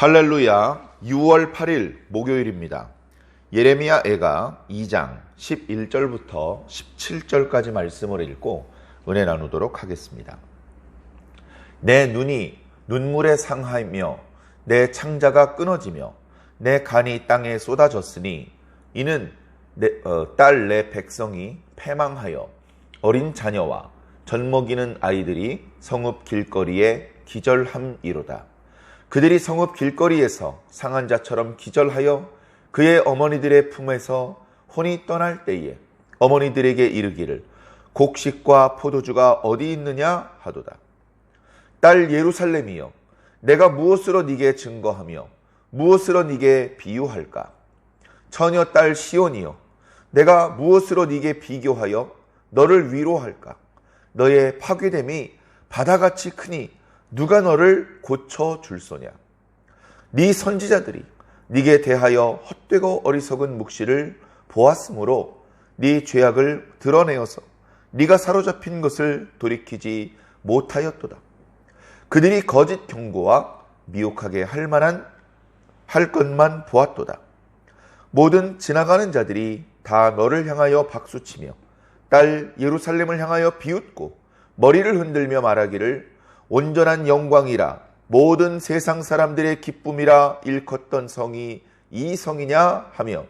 할렐루야, 6월 8일 목요일입니다. 예레미야애가 2장 11절부터 17절까지 말씀을 읽고 은혜 나누도록 하겠습니다. 내 눈이 눈물에 상하며 내 창자가 끊어지며 내 간이 땅에 쏟아졌으니 이는 딸 내 백성이 패망하여 어린 자녀와 젖먹이는 아이들이 성읍 길거리에 기절함이로다. 그들이 성읍 길거리에서 상한 자처럼 기절하여 그의 어머니들의 품에서 혼이 떠날 때에 어머니들에게 이르기를 곡식과 포도주가 어디 있느냐 하도다. 딸 예루살렘이여, 내가 무엇으로 네게 증거하며 무엇으로 네게 비유할까? 처녀 딸 시온이여, 내가 무엇으로 네게 비교하여 너를 위로할까? 너의 파괴됨이 바다같이 크니 누가 너를 고쳐줄 소냐? 네 선지자들이 네게 대하여 헛되고 어리석은 묵시를 보았으므로 네 죄악을 드러내어서 네가 사로잡힌 것을 돌이키지 못하였도다. 그들이 거짓 경고와 미혹하게 할 것만 보았도다. 모든 지나가는 자들이 다 너를 향하여 박수치며 딸 예루살렘을 향하여 비웃고 머리를 흔들며 말하기를 온전한 영광이라 모든 세상 사람들의 기쁨이라 일컫던 성이 이 성이냐 하며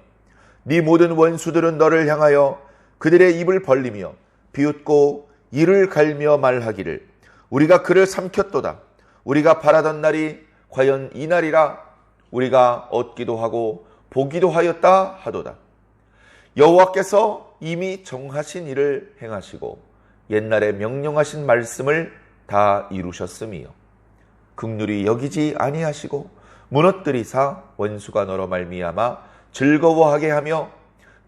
네 모든 원수들은 너를 향하여 그들의 입을 벌리며 비웃고 이를 갈며 말하기를 우리가 그를 삼켰도다. 우리가 바라던 날이 과연 이 날이라 우리가 얻기도 하고 보기도 하였다 하도다. 여호와께서 이미 정하신 일을 행하시고 옛날에 명령하신 말씀을 다 이루셨음이요 긍휼히 여기지 아니하시고 무너뜨리사 원수가 너로 말미암아 즐거워하게 하며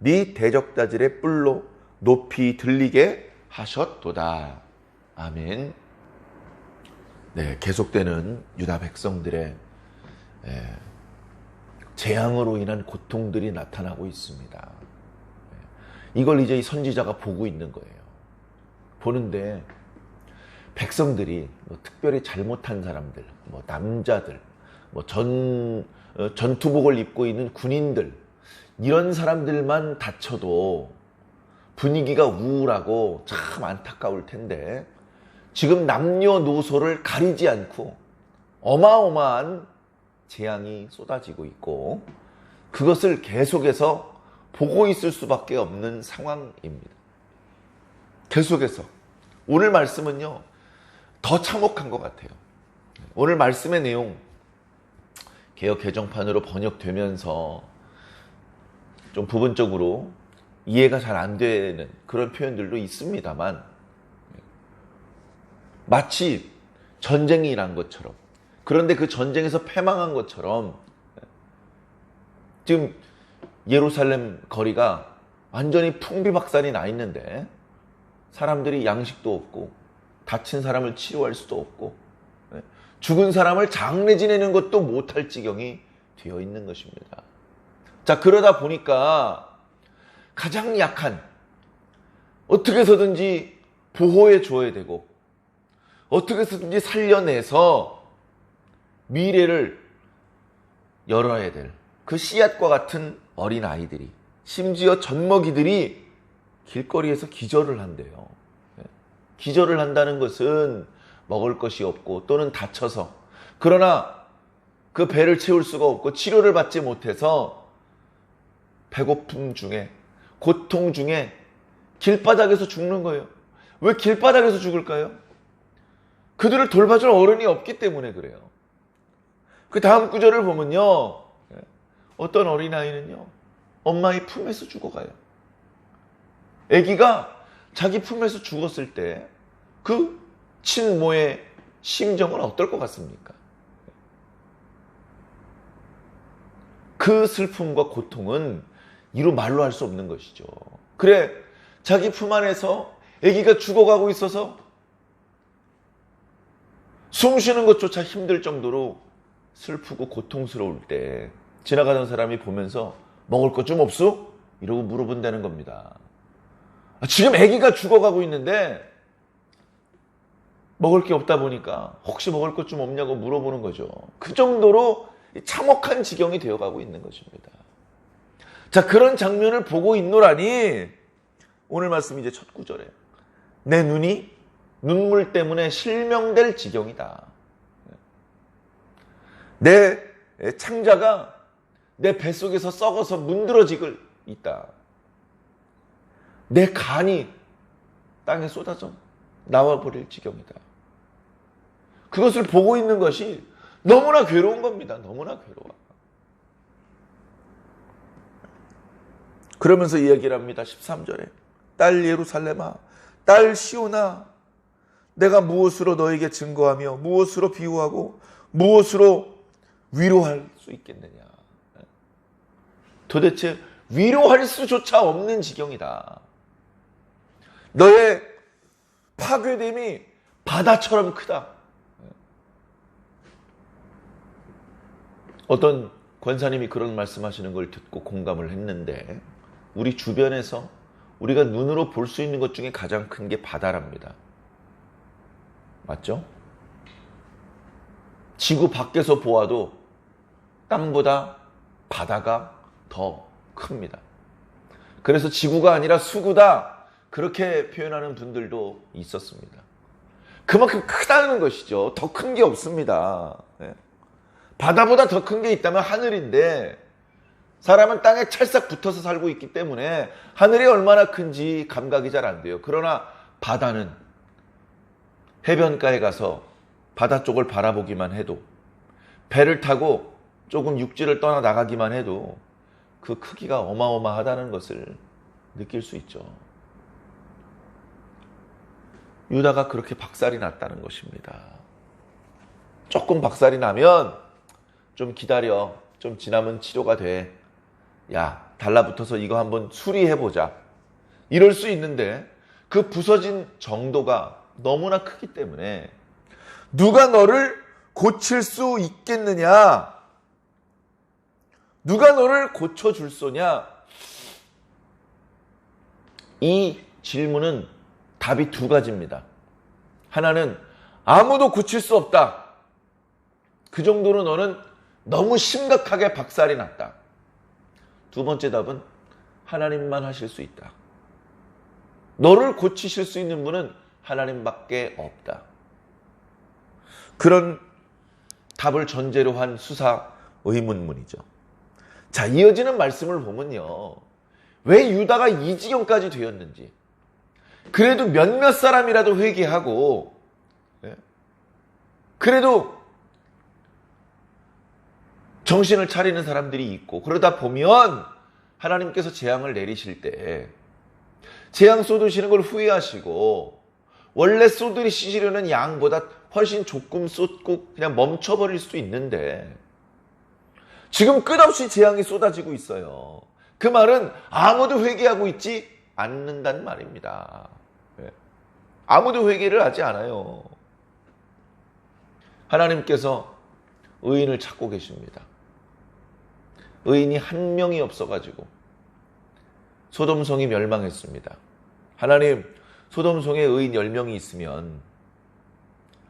네 대적자들의 뿔로 높이 들리게 하셨도다. 아멘. 네, 계속되는 유다 백성들의 재앙으로 인한 고통들이 나타나고 있습니다. 이걸 이제 이 선지자가 보고 있는 거예요. 보는데 백성들이 특별히 잘못한 사람들, 남자들, 전투복을 입고 있는 군인들, 이런 사람들만 다쳐도 분위기가 우울하고 참 안타까울 텐데 지금 남녀노소를 가리지 않고 어마어마한 재앙이 쏟아지고 있고 그것을 계속해서 보고 있을 수밖에 없는 상황입니다. 계속해서 오늘 말씀은요 더 참혹한 것 같아요. 오늘 말씀의 내용 개역 개정판으로 번역되면서 좀 부분적으로 이해가 잘 안 되는 그런 표현들도 있습니다만 마치 전쟁이 일어난 것처럼, 그런데 그 전쟁에서 패망한 것처럼 지금 예루살렘 거리가 완전히 풍비박산이 나 있는데 사람들이 양식도 없고 다친 사람을 치료할 수도 없고 죽은 사람을 장례 지내는 것도 못할 지경이 되어 있는 것입니다. 자, 그러다 보니까 가장 약한, 어떻게 해서든지 보호해 줘야 되고 어떻게 해서든지 살려내서 미래를 열어야 될 그 씨앗과 같은 어린 아이들이, 심지어 젖먹이들이 길거리에서 기절을 한대요. 기절을 한다는 것은 먹을 것이 없고 또는 다쳐서, 그러나 그 배를 채울 수가 없고 치료를 받지 못해서 배고픔 중에, 고통 중에 길바닥에서 죽는 거예요. 왜 길바닥에서 죽을까요? 그들을 돌봐줄 어른이 없기 때문에 그래요. 그 다음 구절을 보면요, 어떤 어린아이는요 엄마의 품에서 죽어가요. 아기가 자기 품에서 죽었을 때 그 친모의 심정은 어떨 것 같습니까? 그 슬픔과 고통은 이루 말로 할 수 없는 것이죠. 그래, 자기 품 안에서 아기가 죽어가고 있어서 숨 쉬는 것조차 힘들 정도로 슬프고 고통스러울 때 지나가던 사람이 보면서 먹을 것 좀 없어? 이러고 물어본다는 겁니다. 지금 아기가 죽어가고 있는데 먹을 게 없다 보니까 혹시 먹을 것 좀 없냐고 물어보는 거죠. 그 정도로 참혹한 지경이 되어가고 있는 것입니다. 자, 그런 장면을 보고 있노라니 오늘 말씀 이제 첫 구절에 내 눈이 눈물 때문에 실명될 지경이다. 내 창자가 내 뱃속에서 썩어서 문드러지고 있다. 내 간이 땅에 쏟아져 나와버릴 지경이다. 그것을 보고 있는 것이 너무나 괴로운 겁니다. 너무나 괴로워. 그러면서 이야기를 합니다. 13절에 딸 예루살렘아, 딸 시온아, 내가 무엇으로 너에게 증거하며 무엇으로 비유하고 무엇으로 위로할 수 있겠느냐. 도대체 위로할 수조차 없는 지경이다. 너의 파괴됨이 바다처럼 크다. 어떤 권사님이 그런 말씀하시는 걸 듣고 공감을 했는데 우리 주변에서 우리가 눈으로 볼 수 있는 것 중에 가장 큰 게 바다랍니다. 맞죠? 지구 밖에서 보아도 땅보다 바다가 더 큽니다. 그래서 지구가 아니라 수구다 그렇게 표현하는 분들도 있었습니다. 그만큼 크다는 것이죠. 더 큰 게 없습니다. 바다보다 더 큰 게 있다면 하늘인데 사람은 땅에 찰싹 붙어서 살고 있기 때문에 하늘이 얼마나 큰지 감각이 잘 안 돼요. 그러나 바다는 해변가에 가서 바다 쪽을 바라보기만 해도 배를 타고 조금 육지를 떠나 나가기만 해도 그 크기가 어마어마하다는 것을 느낄 수 있죠. 유다가 그렇게 박살이 났다는 것입니다. 조금 박살이 나면 좀 기다려. 좀 지나면 치료가 돼. 야, 달라붙어서 이거 한번 수리해보자. 이럴 수 있는데 그 부서진 정도가 너무나 크기 때문에 누가 너를 고칠 수 있겠느냐? 누가 너를 고쳐줄 소냐? 이 질문은 답이 두 가지입니다. 하나는 아무도 고칠 수 없다. 그 정도로 너는 너무 심각하게 박살이 났다. 두 번째 답은 하나님만 하실 수 있다. 너를 고치실 수 있는 분은 하나님밖에 없다. 그런 답을 전제로 한 수사 의문문이죠. 자, 이어지는 말씀을 보면요. 왜 유다가 이 지경까지 되었는지, 그래도 몇몇 사람이라도 회개하고, 그래도 정신을 차리는 사람들이 있고, 그러다 보면 하나님께서 재앙을 내리실 때 재앙 쏟으시는 걸 후회하시고 원래 쏟으시려는 양보다 훨씬 조금 쏟고 그냥 멈춰버릴 수도 있는데 지금 끝없이 재앙이 쏟아지고 있어요. 그 말은 아무도 회개하고 있지 않는다는 말입니다. 아무도 회개를 하지 않아요. 하나님께서 의인을 찾고 계십니다. 의인이 한 명이 없어가지고 소돔성이 멸망했습니다. 하나님, 소돔성에 의인 10명이 있으면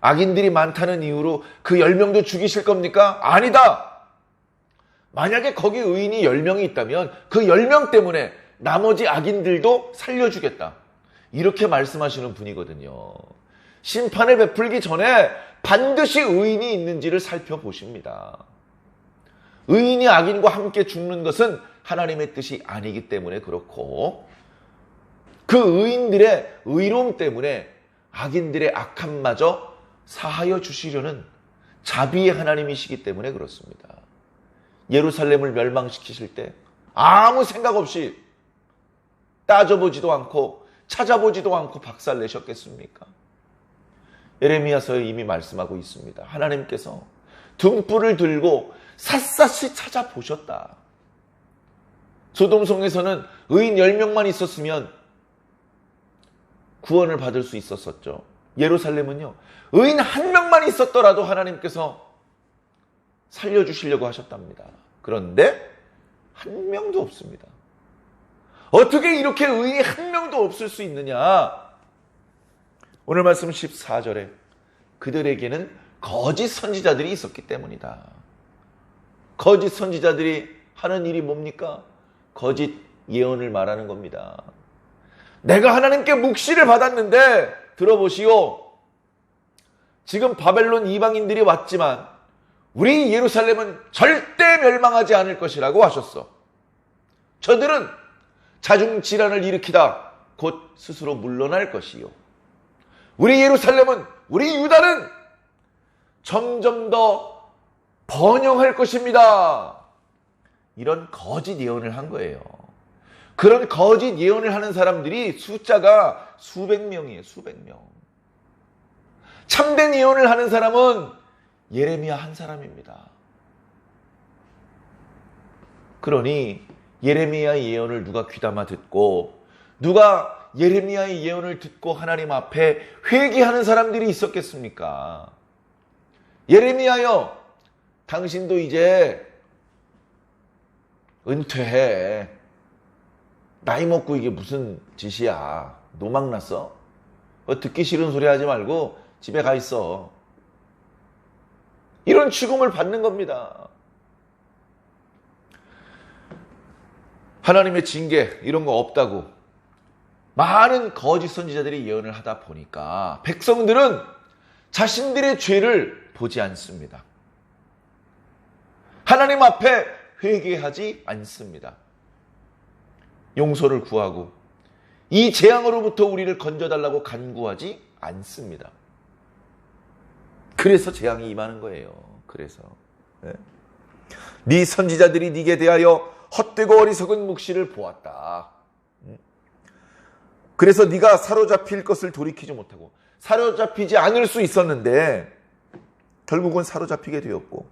악인들이 많다는 이유로 그 10명도 죽이실 겁니까? 아니다! 만약에 거기 의인이 10명이 있다면 그 10명 때문에 나머지 악인들도 살려주겠다. 이렇게 말씀하시는 분이거든요. 심판을 베풀기 전에 반드시 의인이 있는지를 살펴보십니다. 의인이 악인과 함께 죽는 것은 하나님의 뜻이 아니기 때문에 그렇고 그 의인들의 의로움 때문에 악인들의 악함마저 사하여 주시려는 자비의 하나님이시기 때문에 그렇습니다. 예루살렘을 멸망시키실 때 아무 생각 없이 따져보지도 않고 찾아보지도 않고 박살내셨겠습니까? 예레미야서에 이미 말씀하고 있습니다. 하나님께서 등불을 들고 샅샅이 찾아보셨다. 소돔성에서는 의인 10명만 있었으면 구원을 받을 수 있었었죠. 예루살렘은요, 의인 1명만 있었더라도 하나님께서 살려주시려고 하셨답니다. 그런데 1명도 없습니다. 어떻게 이렇게 의인이 1명도 없을 수 있느냐? 오늘 말씀 14절에 그들에게는 거짓 선지자들이 있었기 때문이다. 거짓 선지자들이 하는 일이 뭡니까? 거짓 예언을 말하는 겁니다. 내가 하나님께 묵시를 받았는데 들어보시오. 지금 바벨론 이방인들이 왔지만 우리 예루살렘은 절대 멸망하지 않을 것이라고 하셨어. 저들은 자중질환을 일으키다 곧 스스로 물러날 것이요. 우리 예루살렘은, 우리 유다는 점점 더 번영할 것입니다. 이런 거짓 예언을 한 거예요. 그런 거짓 예언을 하는 사람들이 숫자가 수백 명이에요. 수백 명. 참된 예언을 하는 사람은 예레미야 한 사람입니다. 그러니 예레미야의 예언을 누가 귀담아 듣고, 누가 예레미야의 예언을 듣고 하나님 앞에 회개하는 사람들이 있었겠습니까? 예레미야여, 당신도 이제 은퇴해. 나이 먹고 이게 무슨 짓이야. 노망났어? 듣기 싫은 소리 하지 말고 집에 가 있어. 이런 취급을 받는 겁니다. 하나님의 징계 이런 거 없다고 많은 거짓 선지자들이 예언을 하다 보니까 백성들은 자신들의 죄를 보지 않습니다. 하나님 앞에 회개하지 않습니다. 용서를 구하고 이 재앙으로부터 우리를 건져달라고 간구하지 않습니다. 그래서 재앙이 임하는 거예요. 그래서 네 선지자들이 네게 대하여 헛되고 어리석은 묵시를 보았다. 그래서 네가 사로잡힐 것을 돌이키지 못하고, 사로잡히지 않을 수 있었는데 결국은 사로잡히게 되었고,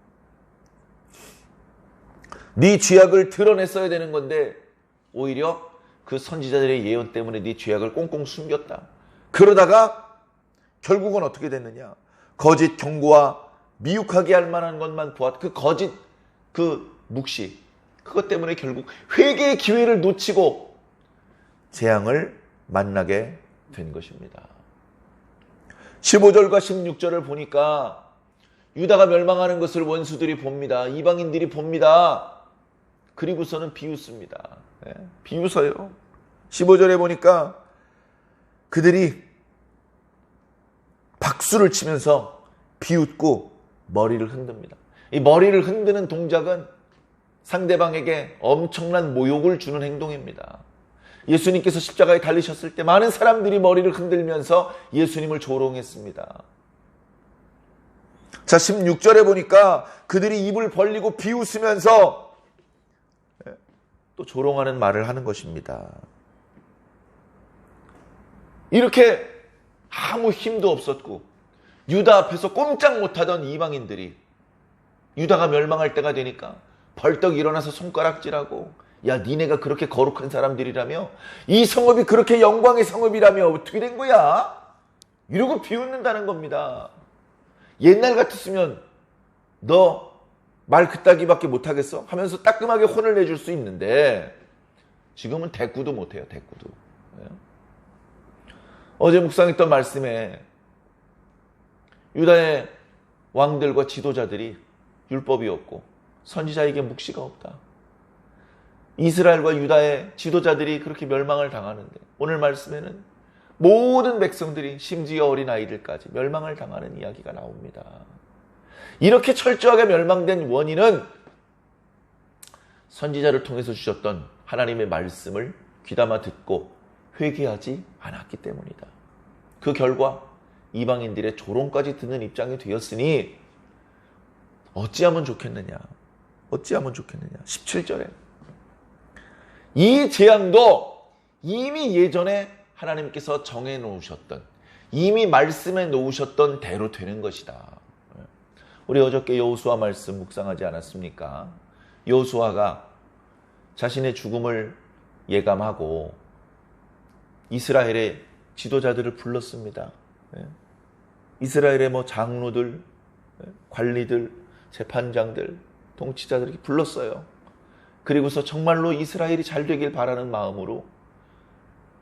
네 죄악을 드러냈어야 되는 건데 오히려 그 선지자들의 예언 때문에 네 죄악을 꽁꽁 숨겼다. 그러다가 결국은 어떻게 됐느냐? 거짓 경고와 미혹하게 할 만한 것만 보았다. 그 거짓, 그 묵시, 그것 때문에 결국 회개의 기회를 놓치고 재앙을 만나게 된 것입니다. 15절과 16절을 보니까 유다가 멸망하는 것을 원수들이 봅니다. 이방인들이 봅니다. 그리고서는 비웃습니다. 비웃어요. 15절에 보니까 그들이 박수를 치면서 비웃고 머리를 흔듭니다. 이 머리를 흔드는 동작은 상대방에게 엄청난 모욕을 주는 행동입니다. 예수님께서 십자가에 달리셨을 때 많은 사람들이 머리를 흔들면서 예수님을 조롱했습니다. 자, 16절에 보니까 그들이 입을 벌리고 비웃으면서 또 조롱하는 말을 하는 것입니다. 이렇게 아무 힘도 없었고 유다 앞에서 꼼짝 못하던 이방인들이 유다가 멸망할 때가 되니까 벌떡 일어나서 손가락질하고, 야, 니네가 그렇게 거룩한 사람들이라며, 이 성읍이 그렇게 영광의 성읍이라며 어떻게 된 거야? 이러고 비웃는다는 겁니다. 옛날 같았으면 너 말 그따기밖에 못하겠어? 하면서 따끔하게 혼을 내줄 수 있는데 지금은 대꾸도 못해요. 대꾸도. 어제 묵상했던 말씀에 유다의 왕들과 지도자들이 율법이 없고 선지자에게 묵시가 없다. 이스라엘과 유다의 지도자들이 그렇게 멸망을 당하는데 오늘 말씀에는 모든 백성들이 심지어 어린아이들까지 멸망을 당하는 이야기가 나옵니다. 이렇게 철저하게 멸망된 원인은 선지자를 통해서 주셨던 하나님의 말씀을 귀담아 듣고 회개하지 않았기 때문이다. 그 결과 이방인들의 조롱까지 듣는 입장이 되었으니 어찌하면 좋겠느냐. 어찌하면 좋겠느냐. 17절에 이 재앙도 이미 예전에 하나님께서 정해 놓으셨던, 이미 말씀해 놓으셨던 대로 되는 것이다. 우리 어저께 여호수아 말씀 묵상하지 않았습니까? 여호수아가 자신의 죽음을 예감하고 이스라엘의 지도자들을 불렀습니다. 이스라엘의 장로들, 관리들, 재판장들, 통치자들 이렇게 불렀어요. 그리고서 정말로 이스라엘이 잘 되길 바라는 마음으로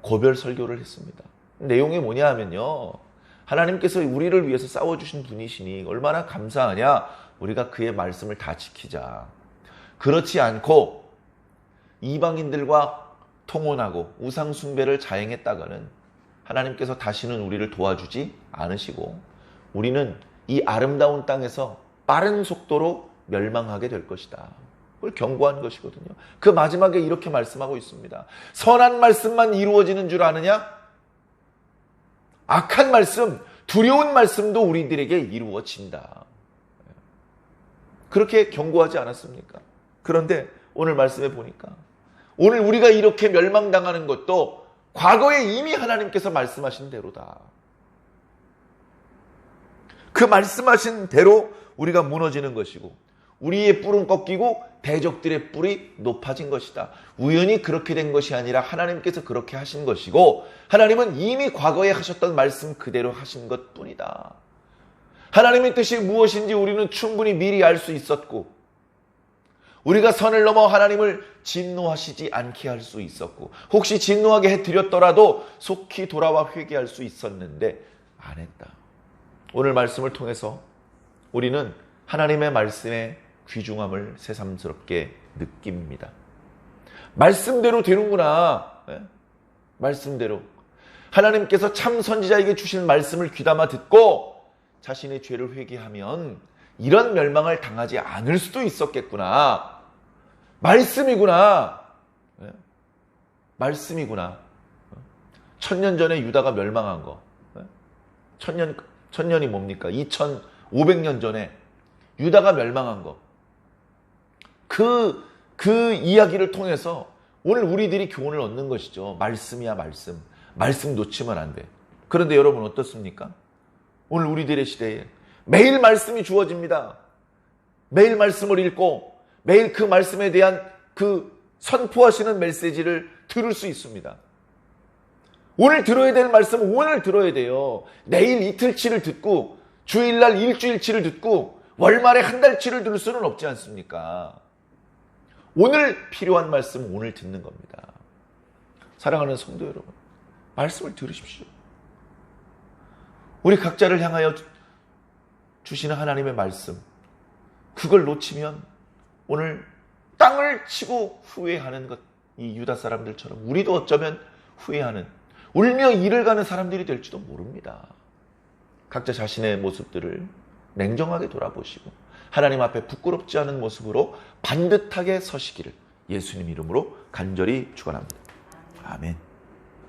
고별 설교를 했습니다. 내용이 뭐냐 하면요, 하나님께서 우리를 위해서 싸워주신 분이시니 얼마나 감사하냐. 우리가 그의 말씀을 다 지키자. 그렇지 않고 이방인들과 통혼하고 우상 숭배를 자행했다가는 하나님께서 다시는 우리를 도와주지 않으시고 우리는 이 아름다운 땅에서 빠른 속도로 멸망하게 될 것이다. 그걸 경고한 것이거든요. 그 마지막에 이렇게 말씀하고 있습니다. 선한 말씀만 이루어지는 줄 아느냐? 악한 말씀, 두려운 말씀도 우리들에게 이루어진다. 그렇게 경고하지 않았습니까? 그런데 오늘 말씀에 보니까 오늘 우리가 이렇게 멸망당하는 것도 과거에 이미 하나님께서 말씀하신 대로다. 그 말씀하신 대로 우리가 무너지는 것이고 우리의 뿔은 꺾이고 대적들의 뿔이 높아진 것이다. 우연히 그렇게 된 것이 아니라 하나님께서 그렇게 하신 것이고 하나님은 이미 과거에 하셨던 말씀 그대로 하신 것뿐이다. 하나님의 뜻이 무엇인지 우리는 충분히 미리 알 수 있었고 우리가 선을 넘어 하나님을 진노하시지 않게 할 수 있었고 혹시 진노하게 해드렸더라도 속히 돌아와 회개할 수 있었는데 안 했다. 오늘 말씀을 통해서 우리는 하나님의 말씀의 귀중함을 새삼스럽게 느낍니다. 말씀대로 되는구나. 말씀대로. 하나님께서 참 선지자에게 주신 말씀을 귀담아 듣고 자신의 죄를 회개하면 이런 멸망을 당하지 않을 수도 있었겠구나. 말씀이구나. 말씀이구나. 1000년 전에 유다가 멸망한 거. 1000년이 뭡니까? 2500년 전에 유다가 멸망한 거. 그 이야기를 통해서 오늘 우리들이 교훈을 얻는 것이죠. 말씀이야, 말씀. 말씀 놓치면 안 돼. 그런데 여러분 어떻습니까? 오늘 우리들의 시대에 매일 말씀이 주어집니다. 매일 말씀을 읽고 매일 그 말씀에 대한 그 선포하시는 메시지를 들을 수 있습니다. 오늘 들어야 될 말씀은 오늘 들어야 돼요. 내일 이틀치를 듣고 주일날 일주일치를 듣고 월말에 한 달치를 들을 수는 없지 않습니까? 오늘 필요한 말씀은 오늘 듣는 겁니다. 사랑하는 성도 여러분, 말씀을 들으십시오. 우리 각자를 향하여 주시는 하나님의 말씀, 그걸 놓치면 오늘 땅을 치고 후회하는 것, 이 유다 사람들처럼 우리도 어쩌면 후회하는, 울며 이를 가는 사람들이 될지도 모릅니다. 각자 자신의 모습들을 냉정하게 돌아보시고 하나님 앞에 부끄럽지 않은 모습으로 반듯하게 서시기를 예수님 이름으로 간절히 축원합니다. 아멘.